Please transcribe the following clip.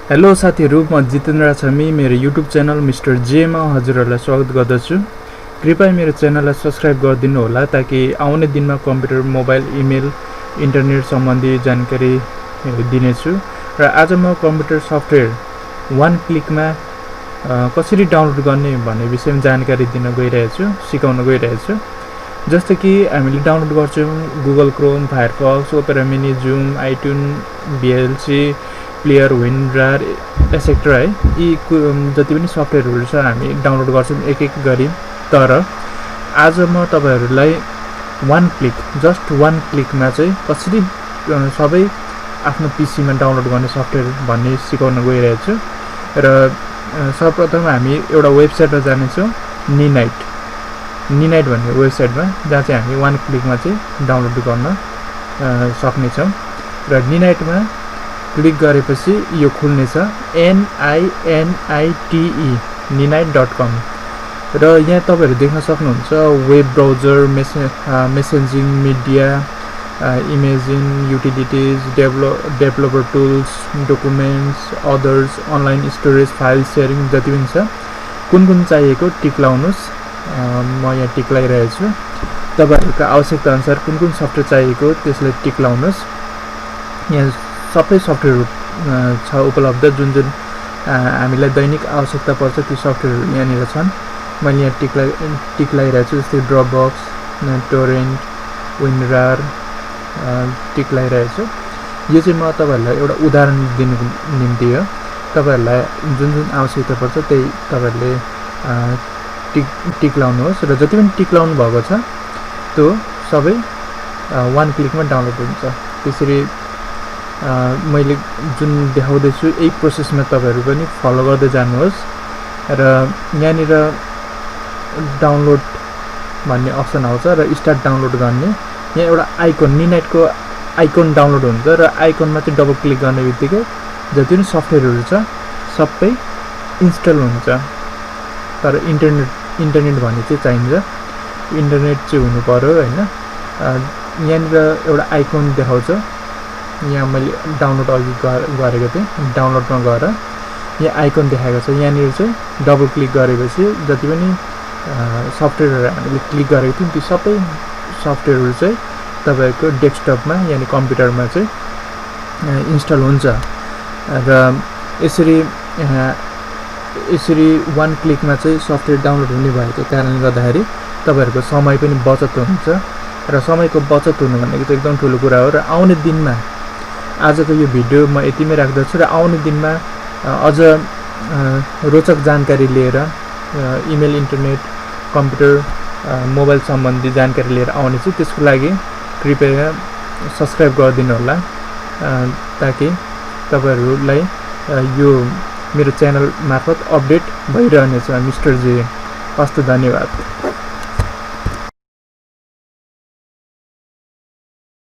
Hello साथीहरु, म जितेन्द्र छमी मेरो युट्युब च्यानल मिस्टर जे मा हजुरहरुलाई स्वागत गर्दछु। कृपया मेरो च्यानललाई सब्स्क्राइब गरिदिनु होला ताकि आउने दिनमा कम्प्युटर, मोबाइल, इमेल, इन्टरनेट सम्बन्धी जानकारी दिनेछु। र आज म कम्प्युटर सफ्टवेयर वान क्लिकमा कसरी डाउनलोड गर्ने भन्ने विषयमा जानकारी दिन गइरहेछु, सिकाउन गइरहेछु। जस्तो कि हामीले डाउनलोड गर्छौं Google Chrome, Firefox, Opera Mini, Zoom, iTunes, VLC, player, विन्डर एसेक्ट्रा है। यी जति पनि सफ्टवेयरहरु छ हामी डाउनलोड गर्छौं एक एक गरी। तर आज म तपाईहरुलाई जस्ट वान क्लिकमा चाहिँ कसरी सबै आफ्नो पीसीमा डाउनलोड गर्ने सफ्टवेयर भन्ने सिकाउन गइरहेको छु। र सर्वप्रथम हामी एउटा वेबसाइटमा जानेछौं, निनाइट भन्ने वेबसाइटमा, जहाँ चाहिँ हामी वान क्लिकमा चाहिँ डाउनलोड गर्न सक्ने छौं। र निनाइटमा क्लिक गरेपछि यो खुल्नेछ, NINITE ninite.com। र यहाँ तपाईहरु देख्न सक्नुहुन्छ web browser, messaging, media, imaging, utilities, developer tools, documents, others, online storage, file sharing जति पनि छ। कुन चाहिएको टिक लाउनुस्। म यहाँ टिक लगाइरहेको छु। तपाईहरुको आवश्यकता अनुसार कुन सफ्टवेयर चाहिएको त्यसलाई टिक लाउनुस्। यहाँ सबै सफ्टवेयर छ उपलब्ध, जुन हामीलाई दैनिक आवश्यकता पर्छ ती सफ्टवेयरहरु यहाँनिर छन्। मैले यहाँ टिक लगाइरहेको छु, जस्तै ड्रपबक्स, टोरेन्ट, विन्डर टिक लगाइरहेको छु। यो चाहिँ म तपाईहरुलाई एउटा उदाहरण दिनुको निम्ति हो। तपाईहरुलाई जुन आवश्यकता पर्छ त्यही तपाईहरुले टिक लाउनुहोस्। र जति पनि टिक लाउनु भएको छ त्यो सबै वान क्लिकमा डाउनलोड हुन्छ। त्यसरी मैले जुन देखाउँदैछु यही प्रोसेसमा तपाईहरु पनि फलो गर्दै जानुहोस्। र यहाँनिर डाउनलोड भन्ने अप्सन आउँछ र स्टार्ट डाउनलोड गर्ने यहाँ एउटा आइकन, निनाइटको आइकन डाउनलोड हुन्छ। र आइकनमा चाहिँ डबल क्लिक गर्ने बित्तिकै जति पनि सफ्टवेयरहरु छ सबै इन्स्टल हुन्छ। तर इन्टरनेट भन्ने चाहिँ चाहिन्छ, इन्टरनेट चाहिँ हुनु पर्यो हैन। यहाँनिर एउटा आइकन देखाउँछ, यहाँ मैले डाउनलोड अघि गरेको थिएँ, डाउनलोडमा गएर यहाँ आइकन देखाएको छ। यहाँनिर चाहिँ डबल क्लिक गरेपछि जति पनि सफ्टवेयरहरु हामीले क्लिक गरेको थियौं ती सबै सफ्टवेयरहरु चाहिँ तपाईको डेस्कटपमा यानी कम्प्युटरमा चाहिँ इन्स्टल हुन्छ। र यसरी वान क्लिकमा चाहिँ सफ्टवेयर डाउनलोड हुने भएको कारणले गर्दाखेरि तपाईहरुको समय पनि बचत हुन्छ। र समयको बचत हुनु भनेको चाहिँ एकदम ठूलो कुरा हो। र आउने दिनमा आजको यो भिडियो म यतिमै राख्दछु। र आउने दिनमा अझ रोचक जानकारी लिएर इमेल, इन्टरनेट, कम्प्युटर, मोबाइल सम्बन्धी जानकारी लिएर आउने छु। त्यसको लागि कृपया सब्स्क्राइब गरिदिनु होला ताकि तपाईहरुलाई यो मेरो च्यानल मार्फत अपडेट भइरहनेछ। मिस्टर जे, हस्त, धन्यवाद।